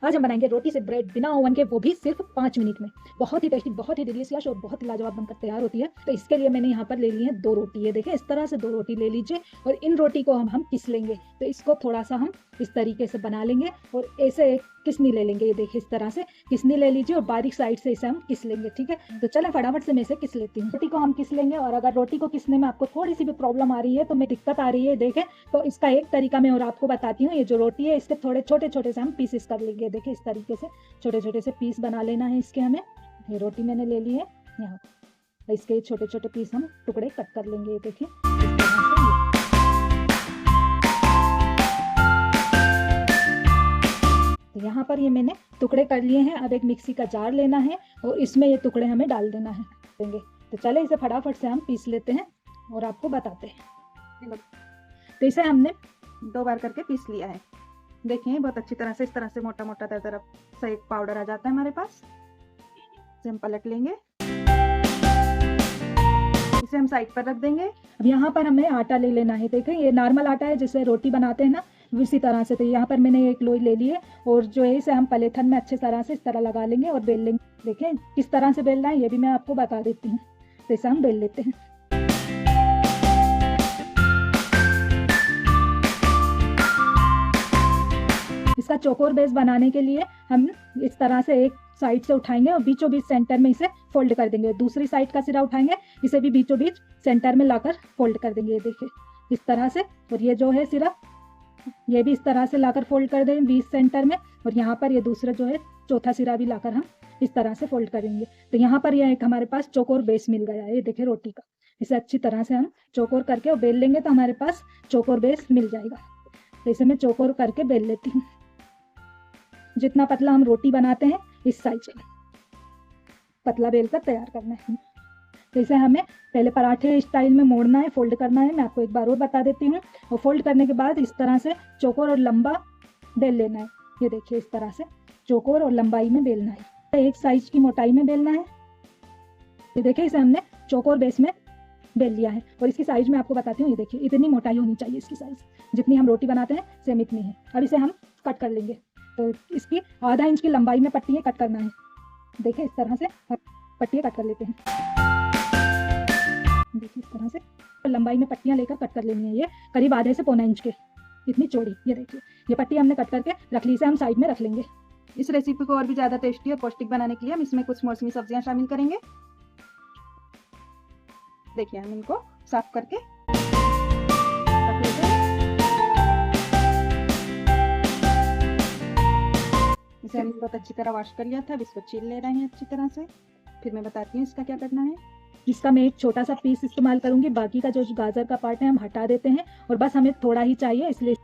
आज हम बनाएंगे रोटी से ब्रेड बिना ओवन के, वो भी सिर्फ 5 मिनट में। बहुत ही टेस्टी, बहुत ही डिलीशियस और बहुत ही लाजवाब बनकर तैयार होती है। तो इसके लिए मैंने यहाँ पर ले ली है 2 रोटी। ये देखें, इस तरह से 2 रोटी ले लीजिए और इन रोटी को हम किस लेंगे। तो इसको थोड़ा सा हम इस तरीके से बना लेंगे और ऐसे एक किसनी ले लेंगे। ये देखिए, इस तरह से किसनी ले लीजिए और बारीक साइड से इसे हम किस लेंगे। ठीक है, तो चलें फटाफट से मैं इसे किस लेती हूँ। रोटी को हम किस लेंगे और अगर रोटी को किसने में आपको थोड़ी सी भी प्रॉब्लम आ रही है, तो मैं दिक्कत आ रही है देखें, तो इसका एक तरीका मैं और आपको बताती हूँ। ये जो रोटी है इसके थोड़े छोटे छोटे से हम पीसेस कर लेंगे। देखिए, इस तरीके से छोटे छोटे से पीस बना लेना है इसके हमें। ये रोटी मैंने ले ली है यहाँ, इसके छोटे छोटे पीस हम टुकड़े कट कर लेंगे। ये देखिए, इस तरह से तो यहाँ पर ये मैंने टुकड़े कर लिए हैं। अब एक मिक्सी का जार लेना है और इसमें ये टुकड़े हमें डाल देना है देंगे। तो चले इसे फटाफट से हम पीस लेते हैं और आपको बताते हैं। तो इसे हमने 2 बार करके पीस लिया है। देखिए, बहुत अच्छी तरह से इस तरह से मोटा मोटा दरदरा सा एक पाउडर आ जाता है हमारे पास। इसे हम पलट लेंगे, इसे हम साइड पर रख देंगे। अब यहाँ पर हमें आटा ले लेना है। देखें, ये नॉर्मल आटा है जिससे रोटी बनाते हैं ना, इसी तरह से। तो यहाँ पर मैंने एक लोई ले ली है और जो है इसे हम पलेथन में अच्छे तरह से इस तरह लगा लेंगे और बेल लेंगे। देखें, किस तरह से बेलना है ये भी मैं आपको बता देती हूँ। तो इसे हम बेल लेते हैं। इसका चौकोर बेस बनाने के लिए हम इस तरह से एक साइड से उठाएंगे और बीचों बीच सेंटर में इसे फोल्ड कर देंगे। दूसरी साइड का सिरा उठाएंगे, इसे भी बीचों बीच सेंटर में लाकर फोल्ड कर देंगे। ये देखिए, इस तरह से। और ये जो है सिरा, ये भी इस तरह से लाकर फोल्ड कर देंगे बीच सेंटर में। और यहाँ पर ये दूसरा जो है चौथा सिरा भी लाकर हम इस तरह से फोल्ड करेंगे। तो यहाँ पर यह एक हमारे पास चौकोर बेस मिल गया है। ये देखिए रोटी का, इसे अच्छी तरह से हम चौकोर करके और बेल लेंगे तो हमारे पास चौकोर बेस मिल जाएगा। तो इसे मैं चौकोर करके बेल लेती हूँ। जितना पतला हम रोटी बनाते हैं इस साइज का पतला बेल कर तैयार करना है। तो इसे हमें पहले पराठे स्टाइल में मोड़ना है, फोल्ड करना है। मैं आपको एक बार और बता देती हूँ। और फोल्ड करने के बाद इस तरह से चौकोर और लंबा बेल लेना है। ये देखिए, इस तरह से चौकोर और लंबाई में बेलना है। एक साइज की मोटाई में बेलना है। ये देखिए, इसे हमने चौकोर बेस में बेल लिया है और इसकी साइज मैं आपको बताती हूँ। ये देखिए, इतनी मोटाई होनी चाहिए इसकी साइज, जितनी हम रोटी बनाते हैं सेम इतनी है। अब इसे हम कट कर लेंगे। तो इसकी आधा इंच की लंबाई में पट्टियाँ कट करना है। देखिए, इस तरह से पट्टियाँ कट कर लेते हैं। देखिए, इस तरह से लंबाई में पट्टियाँ लेकर कट कर लेनी है। ये करीब आधे से पौना इंच के इतनी चौड़ी। ये देखिए, ये पट्टी हमने कट करके रख ली। इसे हम साइड में रख लेंगे। इस रेसिपी को और भी ज़्यादा टेस्टी और पौष्टिक बनाने के लिए हम इसमें कुछ मौसमी सब्जियां शामिल करेंगे। देखिए, हम इनको साफ करके रख लेते हैं। इसे हमने बहुत अच्छी तरह वॉश कर लिया था। अब इसको छील ले रहे हैं अच्छी तरह से। फिर मैं बताती हूँ इसका क्या करना है। इसका मैं एक छोटा सा पीस इस्तेमाल करूंगी। बाकी का जो गाजर का पार्ट है हम हटा देते हैं और बस हमें थोड़ा ही चाहिए, इसलिए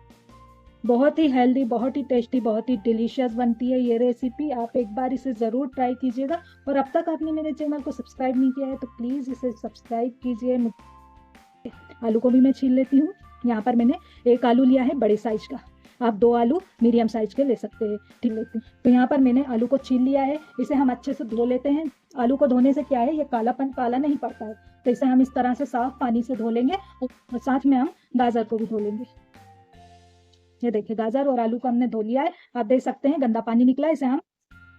बहुत ही हेल्दी, बहुत ही टेस्टी, बहुत ही डिलीशियस बनती है ये रेसिपी। आप एक बार इसे ज़रूर ट्राई कीजिएगा। और अब तक आपने मेरे चैनल को सब्सक्राइब नहीं किया है तो प्लीज़ इसे सब्सक्राइब कीजिए। आलू को भी मैं छील लेती हूँ। यहाँ पर मैंने एक आलू लिया है बड़े साइज का, आप 2 आलू मीडियम साइज के ले सकते हैं। ठीक लेते हैं। तो यहाँ पर मैंने आलू को छील लिया है। इसे हम अच्छे से धो लेते हैं। आलू को धोने से क्या है, ये काला नहीं पड़ता है। तो इसे हम इस तरह से साफ पानी से धो लेंगे और साथ में हम गाजर को भी धो लेंगे। ये देखिए, गाजर और आलू को हमने धो लिया है। आप देख सकते हैं गंदा पानी निकला है। इसे हम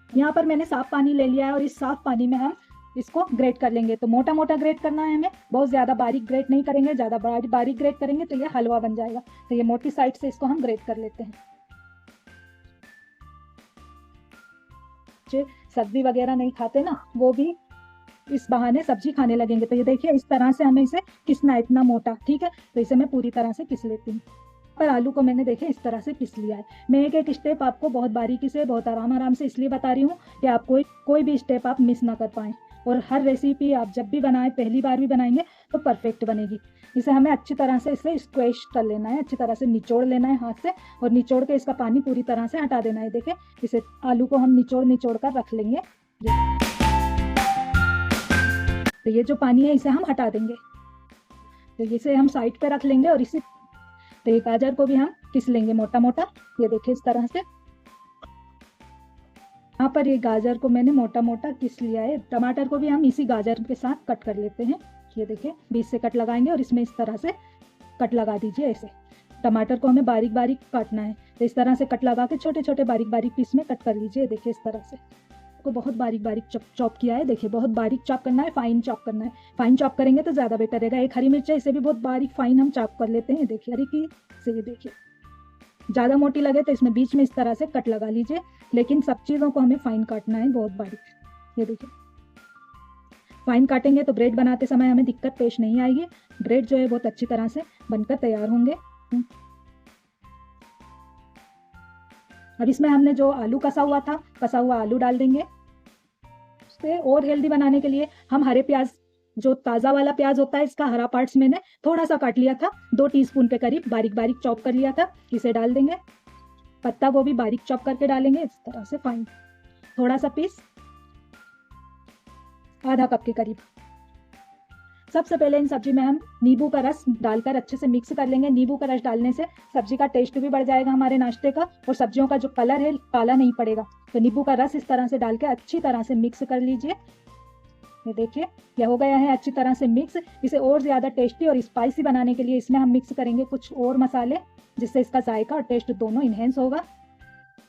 यहाँ पर मैंने साफ पानी ले लिया है और इस साफ पानी में हम इसको ग्रेट कर लेंगे। तो मोटा मोटा ग्रेट करना है हमें, बहुत ज़्यादा बारीक ग्रेट नहीं करेंगे। ज़्यादा बारीक ग्रेट करेंगे तो ये हलवा बन जाएगा। तो ये मोटी साइड से इसको हम ग्रेट कर लेते हैं। जो सब्जी वगैरह नहीं खाते ना, वो भी इस बहाने सब्जी खाने लगेंगे। तो ये देखिए, इस तरह से हमें इसे किसना है, इतना मोटा। ठीक है, तो इसे मैं पूरी तरह से किस लेती हूँ। पर आलू को मैंने देखे इस तरह से किस लिया है। मैं एक एक स्टेप आपको बहुत बारीकी से, बहुत आराम से इसलिए बता रही हूँ कि आप कोई भी स्टेप आप मिस ना कर पाएँ। और हर रेसिपी आप जब भी बनाएं, पहली बार भी बनाएंगे तो परफेक्ट बनेगी। इसे हमें अच्छी तरह से इसे स्क्वैश कर लेना है, अच्छी तरह से निचोड़ लेना है हाथ से और निचोड़ के इसका पानी पूरी तरह से हटा देना है। देखें, इसे आलू को हम निचोड़ कर रख लेंगे। तो ये जो पानी है इसे हम हटा देंगे। तो इसे हम साइड पे रख लेंगे और इसी तो ये गाजर को भी हम किस लेंगे मोटा मोटा। ये देखिए, इस तरह से यहाँ पर ये गाजर को मैंने मोटा मोटा किस लिया है। टमाटर को भी हम इसी गाजर के साथ कट कर लेते हैं। ये देखिए, बीच से कट लगाएंगे और इसमें इस तरह से कट लगा दीजिए। ऐसे टमाटर को हमें बारीक बारीक काटना है। तो इस तरह से कट लगा के छोटे छोटे बारीक बारीक पीस में कट कर लीजिए। देखिए इस तरह से को बहुत बारीक बारीक चॉप किया है। देखिए बहुत बारीक चॉप करना है, फाइन चॉप करना है। फाइन चॉप करेंगे तो ज़्यादा बेटर रहेगा। एक हरी मिर्च है, इसे भी बहुत बारीक फाइन हम चॉप कर लेते हैं। देखिए हरी की से ये देखिए, ज़्यादा मोटी लगे तो इसमें बीच में इस तरह से कट लगा लीजिए, लेकिन सब चीज़ों को हमें फाइन काटना है बहुत बारीक। ये देखिए फाइन काटेंगे तो ब्रेड बनाते समय हमें दिक्कत पेश नहीं आएगी। ब्रेड जो है बहुत अच्छी तरह से बनकर तैयार होंगे। अब इसमें हमने जो आलू कसा हुआ था, कसा हुआ आलू डाल देंगे। उससे और हेल्दी बनाने के लिए हम हरे प्याज, जो ताज़ा वाला प्याज होता है, इसका हरा पार्ट्स मैंने थोड़ा सा काट लिया था, 2 टीस्पून के करीब बारीक बारीक चॉप कर लिया था, इसे डाल देंगे। पत्ता गोभी बारीक चॉप करके डालेंगे इस तरह से फाइन, थोड़ा सा पीस, आधा कप के करीब। सबसे पहले इन सब्जी में हम नींबू का रस डालकर अच्छे से मिक्स कर लेंगे। नींबू का रस डालने से सब्जी का टेस्ट भी बढ़ जाएगा हमारे नाश्ते का, और सब्जियों का जो कलर है काला नहीं पड़ेगा। तो नींबू का रस इस तरह से डाल के अच्छी तरह से मिक्स कर लीजिए। ये देखिए यह हो गया है अच्छी तरह से मिक्स। इसे और ज़्यादा टेस्टी और स्पाइसी बनाने के लिए इसमें हम मिक्स करेंगे कुछ और मसाले, जिससे इसका जायका और टेस्ट दोनों इन्हेंस होगा।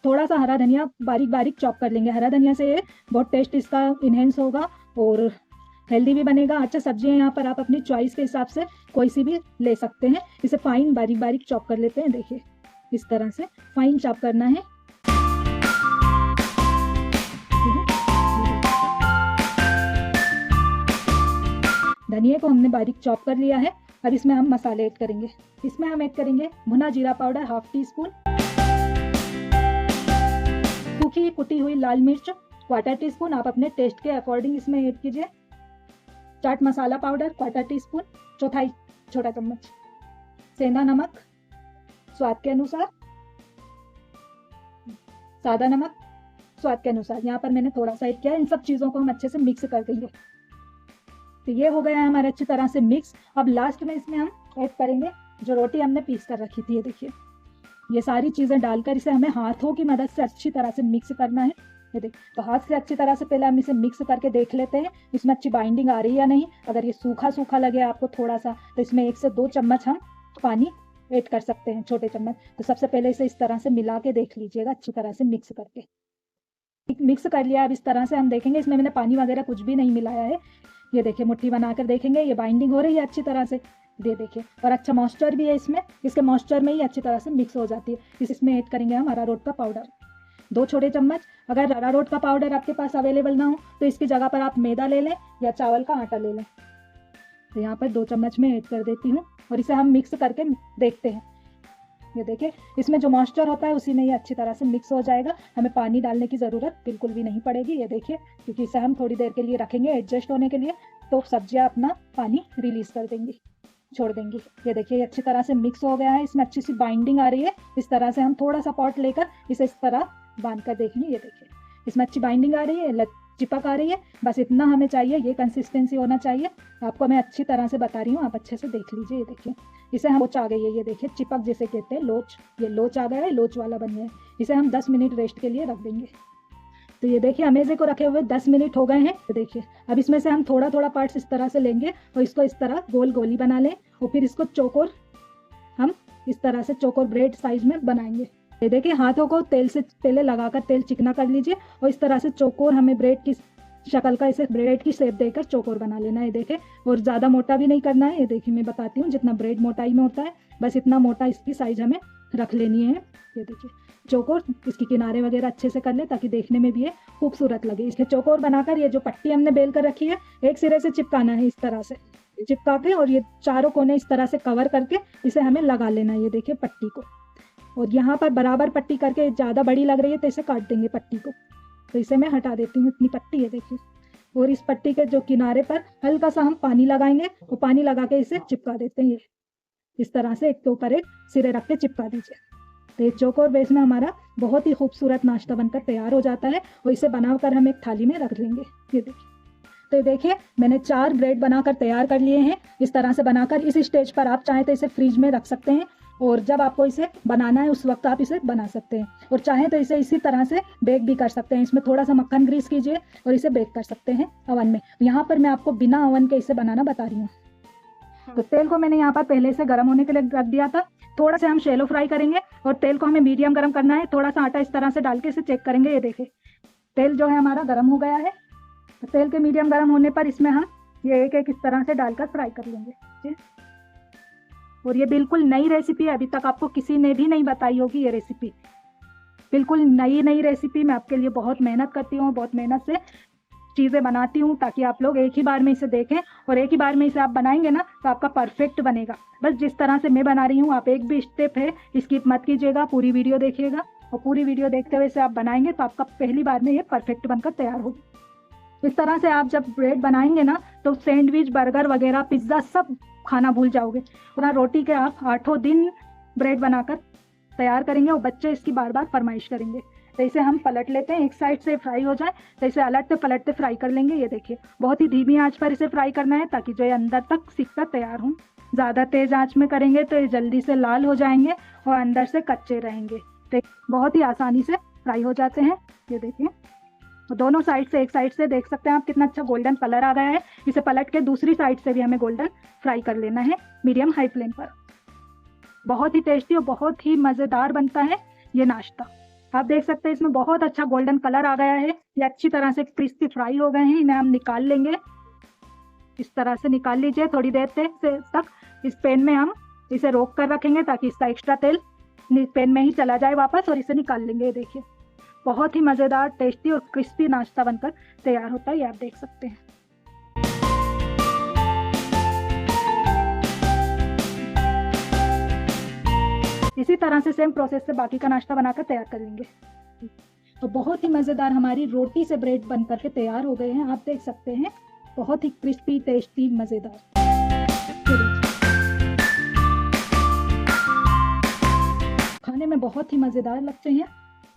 थोड़ा सा हरा धनिया बारीक बारीक चॉप कर लेंगे। हरा धनिया से बहुत टेस्ट इसका इन्हेंस होगा और हेल्दी भी बनेगा। अच्छा सब्जियां यहाँ पर आप अपनी चॉइस के हिसाब से कोई सी भी ले सकते हैं। इसे फाइन बारीक बारीक चॉप कर लेते हैं। देखिए इस तरह से फाइन चॉप करना है। धनिया को हमने बारीक चॉप कर लिया है। अब इसमें हम मसाले ऐड करेंगे। इसमें हम ऐड करेंगे भुना जीरा पाउडर 1/2 टीस्पून, सूखी कुटी हुई लाल मिर्च 1/4 टीस्पून, आप अपने टेस्ट के अकॉर्डिंग इसमें ऐड कीजिए। चाट मसाला पाउडर 1/4 टीस्पून, चौथाई छोटा चम्मच। सेंधा नमक स्वाद के अनुसार, सादा नमक स्वाद के अनुसार। यहाँ पर मैंने थोड़ा सा ऐड किया है। इन सब चीज़ों को हम अच्छे से मिक्स कर देंगे। तो ये हो गया है हमारे अच्छी तरह से मिक्स। अब लास्ट में इसमें हम ऐड करेंगे जो रोटी हमने पीस कर रखी थी। ये देखिए ये सारी चीज़ें डालकर इसे हमें हाथों की मदद से अच्छी तरह से मिक्स करना है। ये देख, तो हाथ से अच्छी तरह से पहले हम इसे मिक्स करके देख लेते हैं इसमें अच्छी बाइंडिंग आ रही है या नहीं। अगर ये सूखा सूखा लगे आपको थोड़ा सा, तो इसमें 1 से 2 चम्मच हम पानी ऐड कर सकते हैं, छोटे चम्मच। तो सबसे पहले इसे इस तरह से मिला के देख लीजिएगा, अच्छी तरह से मिक्स करके। मिक्स कर लिया। अब इस तरह से हम देखेंगे इसमें मैंने पानी वगैरह कुछ भी नहीं मिलाया है। ये देखिए मुट्ठी बनाकर देखेंगे, ये बाइंडिंग हो रही है अच्छी तरह से। ये देखिए और अच्छा मॉइस्चर भी है इसमें, इसके मॉइस्चर में ही अच्छी तरह से मिक्स हो जाती है। इसमें ऐड करेंगे हम अरारोट का पाउडर 2 छोटे चम्मच। अगर अरारोट का पाउडर आपके पास अवेलेबल ना हो तो इसकी जगह पर आप मैदा ले लें या चावल का आटा ले लें। तो यहाँ पर 2 चम्मच में ऐड कर देती हूँ और इसे हम मिक्स करके देखते हैं। ये देखिए इसमें जो मॉइस्चर होता है उसी में ये अच्छी तरह से मिक्स हो जाएगा। हमें पानी डालने की ज़रूरत बिल्कुल भी नहीं पड़ेगी। ये देखिए क्योंकि इसे हम थोड़ी देर के लिए रखेंगे एडजस्ट होने के लिए, तो सब्जियाँ अपना पानी रिलीज़ कर देंगी, छोड़ देंगी। ये देखिए अच्छी तरह से मिक्स हो गया है, इसमें अच्छी सी बाइंडिंग आ रही है। इस तरह से हम थोड़ा सा पॉट लेकर इसे इस तरह बांध कर देखेंगे। ये देखिए इसमें अच्छी बाइंडिंग आ रही है, चिपक आ रही है। बस इतना हमें चाहिए, ये कंसिस्टेंसी होना चाहिए। आपको मैं अच्छी तरह से बता रही हूँ, आप अच्छे से देख लीजिए। ये देखिए इसे हम लोच आ गई है। ये देखिए चिपक जिसे कहते हैं लोच, ये लोच आ गया है, लोच वाला बन गया है। इसे हम 10 मिनट रेस्ट के लिए रख देंगे। तो ये देखिए अमेज़े को रखे हुए 10 मिनट हो गए हैं। तो देखिए अब इसमें से हम थोड़ा थोड़ा पार्ट्स इस तरह से लेंगे और इसको इस तरह गोल गोली बना लें और फिर इसको चौकोर, हम इस तरह से चौकोर ब्रेड साइज में बनाएंगे। ये देखिए हाथों को तेल से पहले लगाकर तेल चिकना कर लीजिए और इस तरह से चौकोर हमें ब्रेड की शक्ल का, इसे ब्रेड की शेप देकर चौकोर बना लेना है। ये देखिए और ज़्यादा मोटा भी नहीं करना है। ये देखिए मैं बताती हूँ, जितना ब्रेड मोटाई में होता है बस इतना मोटा इसकी साइज हमें रख लेनी है। ये देखिए चौकोर, इसके किनारे वगैरह अच्छे से कर ले ताकि देखने में भी ये खूबसूरत लगे। इसके चौकोर बनाकर ये जो पट्टी हमने बेल कर रखी है एक सिरे से चिपकाना है, इस तरह से चिपका के, और ये चारों कोने इस तरह से कवर करके इसे हमें लगा लेना है। ये देखिए पट्टी को, और यहाँ पर बराबर पट्टी करके, ज़्यादा बड़ी लग रही है तो इसे काट देंगे पट्टी को। तो इसे मैं हटा देती हूँ, इतनी पट्टी है देखिए। और इस पट्टी के जो किनारे पर हल्का सा हम पानी लगाएंगे और पानी लगा के इसे चिपका देते हैं। ये इस तरह से एक के ऊपर एक सिरे रख के चिपका दीजिए। तो ये चौकोर बेस में हमारा बहुत ही खूबसूरत नाश्ता बनकर तैयार हो जाता है और इसे बनाकर हम एक थाली में रख लेंगे। ये देखिए, तो ये देखिए मैंने 4 ब्रेड बनाकर तैयार कर लिए हैं। इस तरह से बनाकर इस स्टेज पर आप चाहें तो इसे फ्रिज में रख सकते हैं और जब आपको इसे बनाना है उस वक्त आप इसे बना सकते हैं, और चाहें तो इसे इसी तरह से बेक भी कर सकते हैं। इसमें थोड़ा सा मक्खन ग्रीस कीजिए और इसे बेक कर सकते हैं अवन में। यहाँ पर मैं आपको बिना अवन के इसे बनाना बता रही हूँ। तो तेल को मैंने यहाँ पर पहले से गर्म होने के लिए रख दिया था। थोड़ा सा हम शैलो फ्राई करेंगे और तेल को हमें मीडियम गर्म करना है। थोड़ा सा आटा इस तरह से डाल के इसे चेक करेंगे। ये देखिए तेल जो है हमारा गर्म हो गया है। तो तेल के मीडियम गर्म होने पर इसमें हम ये एक एक इस तरह से डालकर फ्राई कर लेंगे। ठीक है? और ये बिल्कुल नई रेसिपी है, अभी तक आपको किसी ने भी नहीं बताई होगी ये रेसिपी। बिल्कुल नई रेसिपी, मैं आपके लिए बहुत मेहनत करती हूँ, बहुत मेहनत से चीज़ें बनाती हूँ ताकि आप लोग एक ही बार में इसे देखें और एक ही बार में इसे आप बनाएंगे ना तो आपका परफेक्ट बनेगा। बस जिस तरह से मैं बना रही हूँ आप एक भी स्टेप है स्किप मत कीजिएगा, पूरी वीडियो देखिएगा और पूरी वीडियो देखते हुए इसे आप बनाएंगे तो आपका पहली बार में ये परफेक्ट बनकर तैयार होगा। इस तरह से आप जब ब्रेड बनाएंगे ना तो सैंडविच, बर्गर वगैरह, पिज्ज़ा सब खाना भूल जाओगे। पूरा रोटी के आप 8 दिन ब्रेड बनाकर तैयार करेंगे और बच्चे इसकी बार बार फरमाइश करेंगे। तो इसे हम पलट लेते हैं, एक साइड से फ्राई हो जाए तो इसे अलटते पलटते फ्राई कर लेंगे। ये देखिए बहुत ही धीमी आंच पर इसे फ्राई करना है ताकि जो ये अंदर तक सीख कर तैयार हो। ज़्यादा तेज़ आंच में करेंगे तो ये जल्दी से लाल हो जाएंगे और अंदर से कच्चे रहेंगे। तो बहुत ही आसानी से फ्राई हो जाते हैं। ये देखिए दोनों साइड से, एक साइड से देख सकते हैं आप कितना अच्छा गोल्डन कलर आ गया है। इसे पलट के दूसरी साइड से भी हमें गोल्डन फ्राई कर लेना है मीडियम हाई फ्लेम पर। बहुत ही टेस्टी और बहुत ही मज़ेदार बनता है ये नाश्ता। आप देख सकते हैं इसमें बहुत अच्छा गोल्डन कलर आ गया है। ये अच्छी तरह से क्रिस्पी फ्राई हो गए हैं। इन्हें हम निकाल लेंगे। इस तरह से निकाल लीजिए। थोड़ी देर तक इस पैन में हम इसे रोक कर रखेंगे ताकि इसका एक्स्ट्रा तेल पैन में ही चला जाए वापस और इसे निकाल लेंगे। ये देखिए बहुत ही मज़ेदार, टेस्टी और क्रिस्पी नाश्ता बनकर तैयार होता है। ये आप देख सकते हैं। इसी तरह से सेम प्रोसेस से बाकी का नाश्ता बनाकर तैयार कर लेंगे। तो बहुत ही मज़ेदार हमारी रोटी से ब्रेड बनकर के तैयार हो गए हैं। आप देख सकते हैं बहुत ही क्रिस्पी, टेस्टी, मज़ेदार। खाने में बहुत ही मज़ेदार लगते हैं।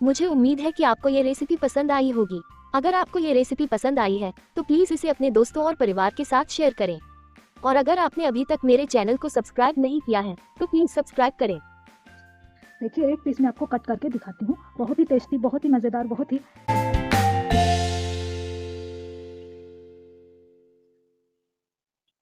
मुझे उम्मीद है कि आपको ये रेसिपी पसंद आई होगी। अगर आपको ये रेसिपी पसंद आई है तो प्लीज़ इसे अपने दोस्तों और परिवार के साथ शेयर करें। और अगर आपने अभी तक मेरे चैनल को सब्सक्राइब नहीं किया है तो प्लीज़ सब्सक्राइब करें। देखिए एक पीस मैं आपको कट करके दिखाती हूँ। बहुत ही टेस्टी, बहुत ही मज़ेदार, बहुत ही